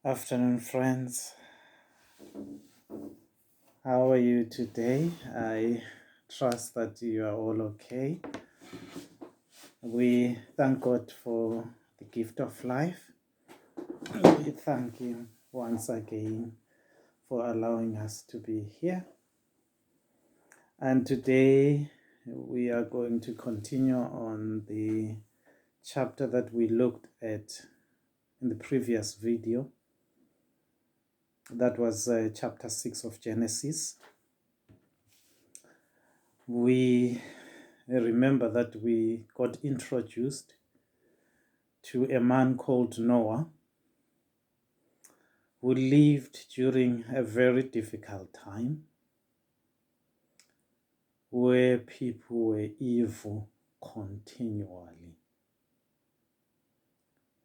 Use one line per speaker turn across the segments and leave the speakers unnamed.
Afternoon, friends. How are you today? I trust that you are all okay. We thank God for the gift of life. We thank Him once again for allowing us to be here. And today we are going to continue on the chapter that we looked at in the previous video. That was chapter 6 of Genesis. We remember that we got introduced to a man called Noah who lived during a very difficult time where people were evil continually.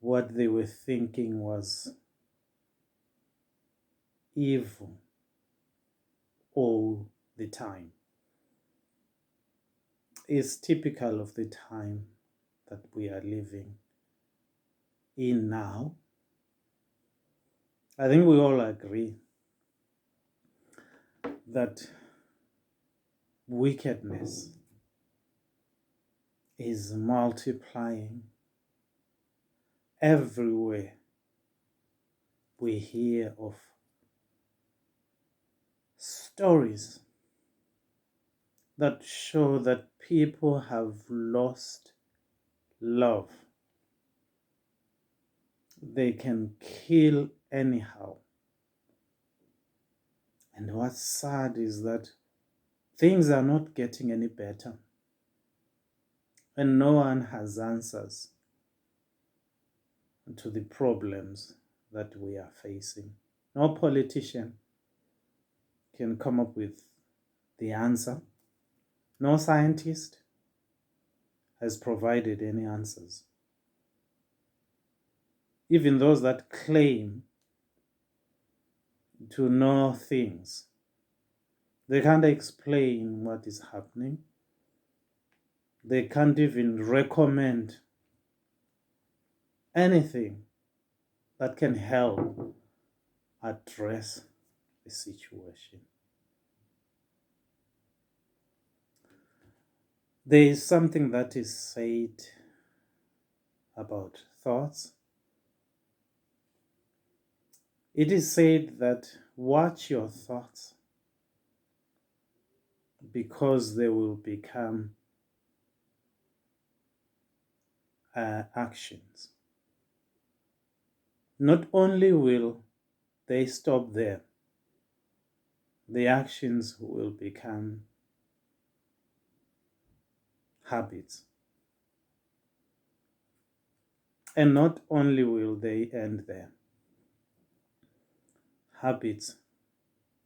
What they were thinking was evil all the time. It's typical of the time that we are living in now. I think we all agree that wickedness is multiplying everywhere. We hear of stories that show that people have lost love. They can kill anyhow. And what's sad is that things are not getting any better. And no one has answers to the problems that we are facing. No politician can come up with the answer. No scientist has provided any answers. Even those that claim to know things, they can't explain what is happening. They can't even recommend anything that can help address the situation. There is something that is said about thoughts. It is said that watch your thoughts because they will become actions. Not only will they stop there, the actions will become habits. And not only will they end there, habits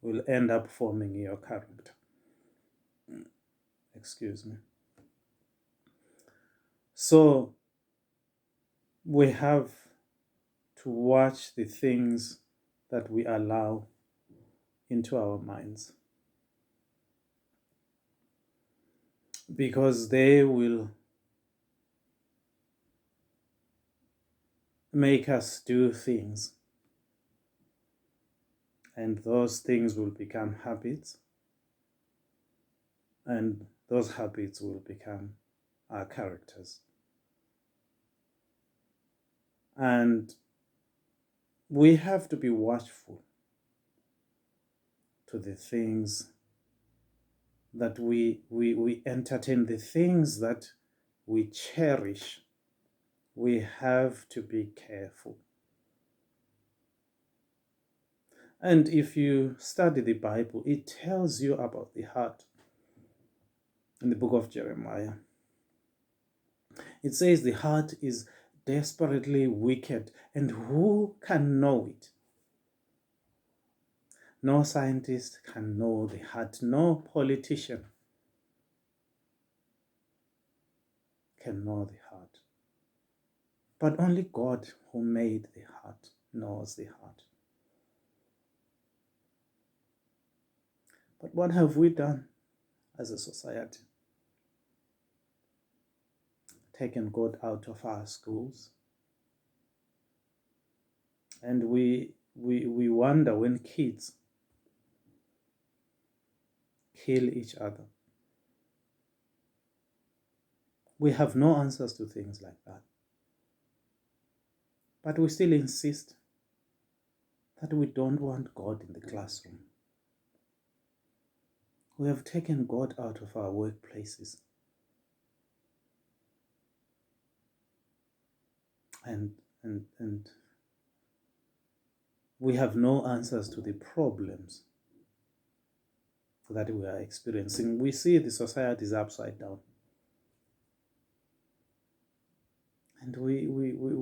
will end up forming your character. Excuse me. So we have to watch the things that we allow into our minds, because they will make us do things, and those things will become habits, and those habits will become our characters. And we have to be watchful to the things that we entertain, the things that we cherish. We have to be careful. And if you study the Bible, it tells you about the heart. In the book of Jeremiah, it says the heart is desperately wicked, and who can know it? No scientist can know the heart. No politician can know the heart. But only God, who made the heart, knows the heart. But what have we done as a society? Taken God out of our schools. And we we wonder when kids kill each other. We have no answers to things like that. But we still insist that we don't want God in the classroom. We have taken God out of our workplaces. And we have no answers to the problems that we are experiencing. We see the society is upside down. And we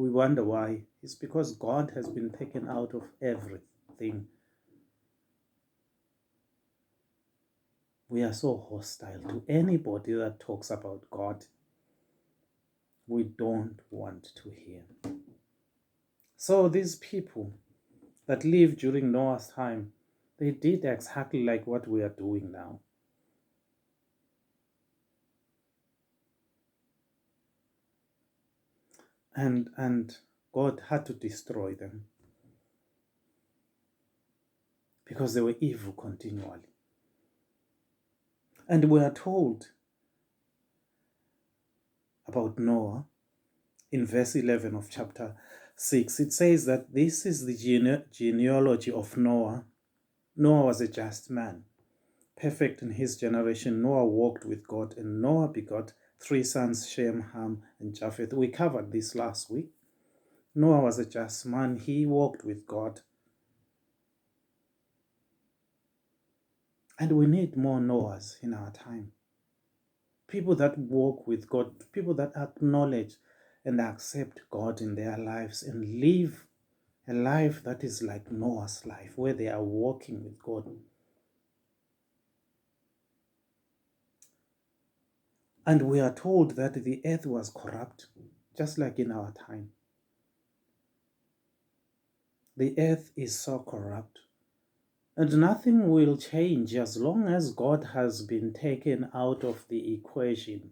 wonder why. It's because God has been taken out of everything. We are so hostile to anybody that talks about God. We don't want to hear. So these people that lived during Noah's time, they did exactly like what we are doing now. And God had to destroy them because they were evil continually. And we are told about Noah in verse 11 of chapter 6. It says that this is the genealogy of Noah. Noah was a just man, perfect in his generation. Noah walked with God, and Noah begot 3 sons, Shem, Ham, and Japheth. We covered this last week. Noah was a just man. He walked with God. And we need more Noahs in our time. People that walk with God, people that acknowledge and accept God in their lives and live a life that is like Noah's life, where they are walking with God. And we are told that the earth was corrupt, just like in our time. The earth is so corrupt. And nothing will change as long as God has been taken out of the equation.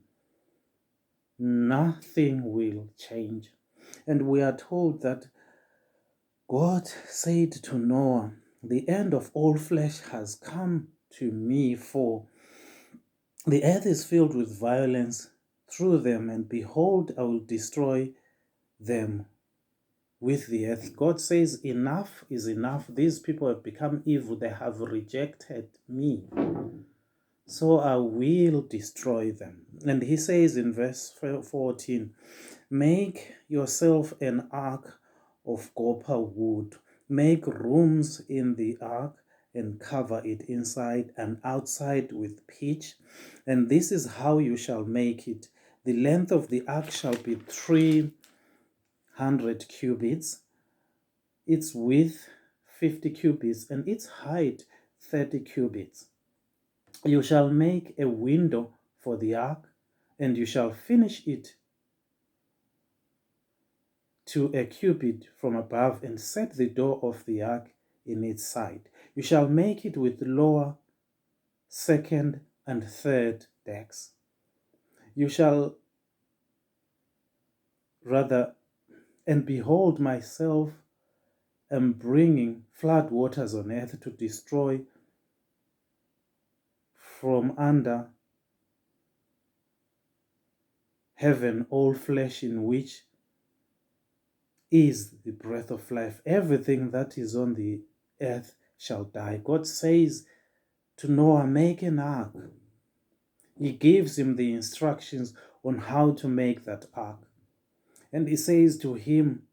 Nothing will change. And we are told that God said to Noah, the end of all flesh has come to me, for the earth is filled with violence through them, and behold, I will destroy them with the earth. God says, enough is enough. These people have become evil. They have rejected me. So I will destroy them. And he says in verse 14, make yourself an ark of copper wood. Make rooms in the ark and cover it inside and outside with pitch. And this is how you shall make it. The length of the ark shall be 300 cubits, its width 50 cubits, and its height 30 cubits. You shall make a window for the ark, and you shall finish it to a cubit from above, and set the door of the ark in its side. You shall make it with lower, second, and third decks. You shall and behold, myself am bringing flood waters on earth to destroy from under heaven all flesh, in which is the breath of life. Everything that is on the earth shall die. God says to Noah, make an ark. He gives him the instructions on how to make that ark. And he says to him,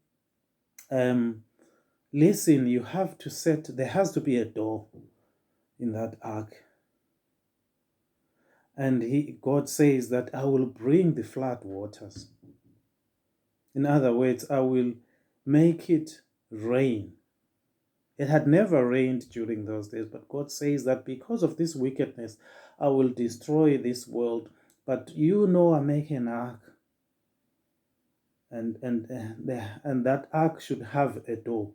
listen, you have to there has to be a door in that ark. And God says that I will bring the flood waters. In other words, I will make it rain. It had never rained during those days, but God says that because of this wickedness, I will destroy this world. But you, Noah, make an ark, and that ark should have a door.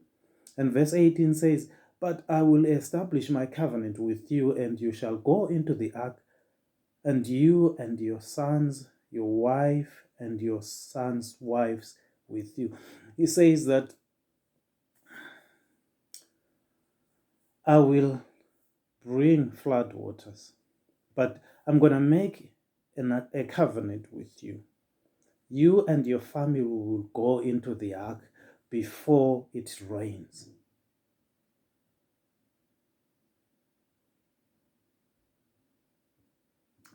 And verse 18 says, but I will establish my covenant with you, and you shall go into the ark, and you and your sons, your wife, and your sons' wives with you. He says that I will bring flood waters, but I'm going to make a covenant with you. You and your family will go into the ark before it rains.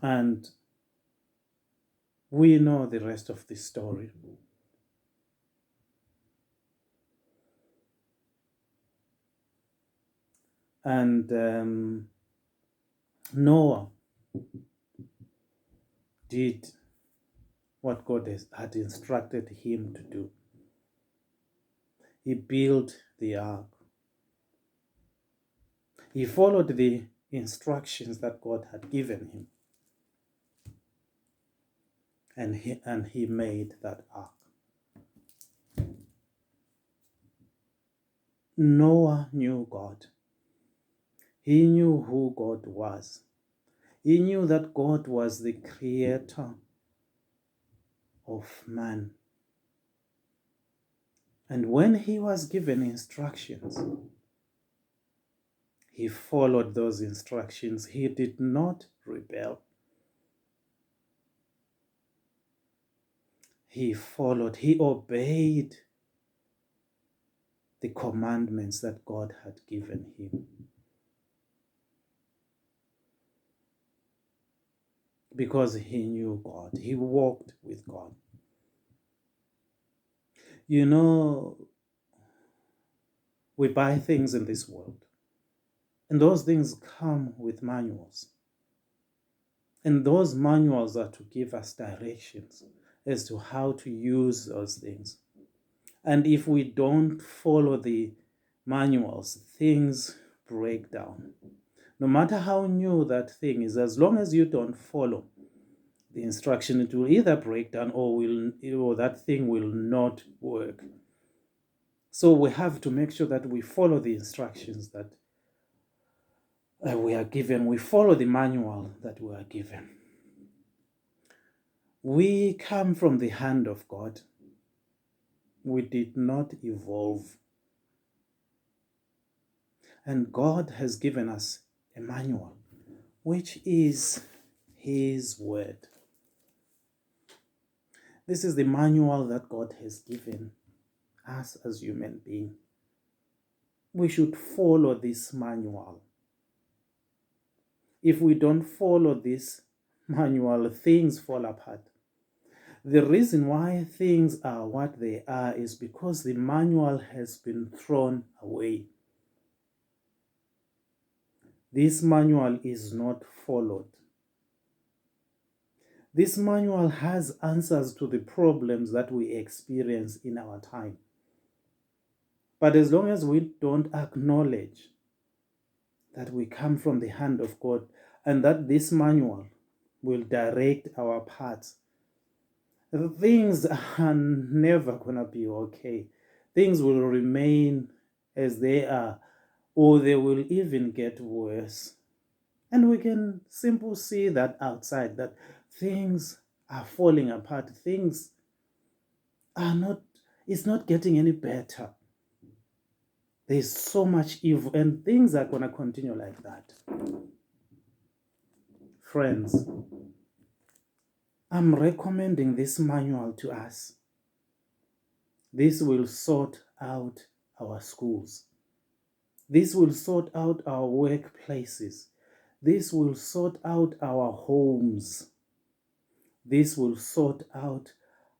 And we know the rest of the story. And Noah did what God had instructed him to do. He built the ark. He followed the instructions that God had given him. And he made that ark. Noah knew God. He knew who God was. He knew that God was the creator of man. And when he was given instructions, he followed those instructions. He did not rebel. He followed, he obeyed the commandments that God had given him. Because he knew God. He walked with God. You know, we buy things in this world, and those things come with manuals. And those manuals are to give us directions as to how to use those things. And if we don't follow the manuals, things break down. No matter how new that thing is, as long as you don't follow the instruction, it will either break down or that thing will not work. So we have to make sure that we follow the instructions that we are given. We follow the manual that we are given. We come from the hand of God. We did not evolve. And God has given us a manual, which is His word. This is the manual that God has given us as human beings. We should follow this manual. If we don't follow this manual, things fall apart. The reason why things are what they are is because the manual has been thrown away. This manual is not followed. This manual has answers to the problems that we experience in our time. But as long as we don't acknowledge that we come from the hand of God and that this manual will direct our paths, things are never going to be okay. Things will remain as they are, or they will even get worse. And we can simply see that outside, that things are falling apart. Things are not, it's not getting any better. There's so much evil, and things are going to continue like that. Friends, I'm recommending this manual to us. This will sort out our schools. This will sort out our workplaces. This will sort out our homes. This will sort out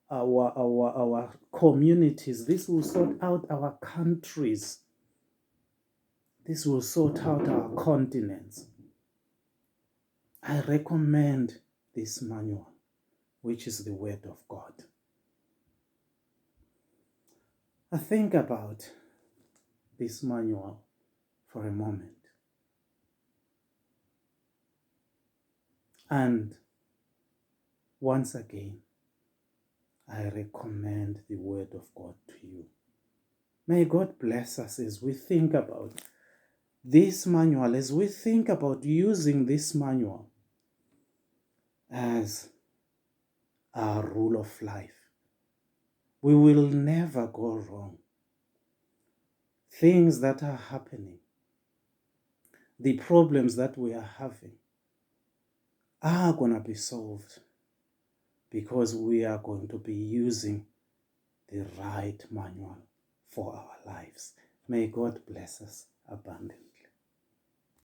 our communities. This will sort out our countries. This will sort out our continents. I recommend this manual, which is the Word of God. I think about this manual for a moment. And once again, I recommend the Word of God to you. May God bless us as we think about this manual, as we think about using this manual as our rule of life. We will never go wrong. Things that are happening the problems that we are having are going to be solved because we are going to be using the right manual for our lives. May God bless us abundantly.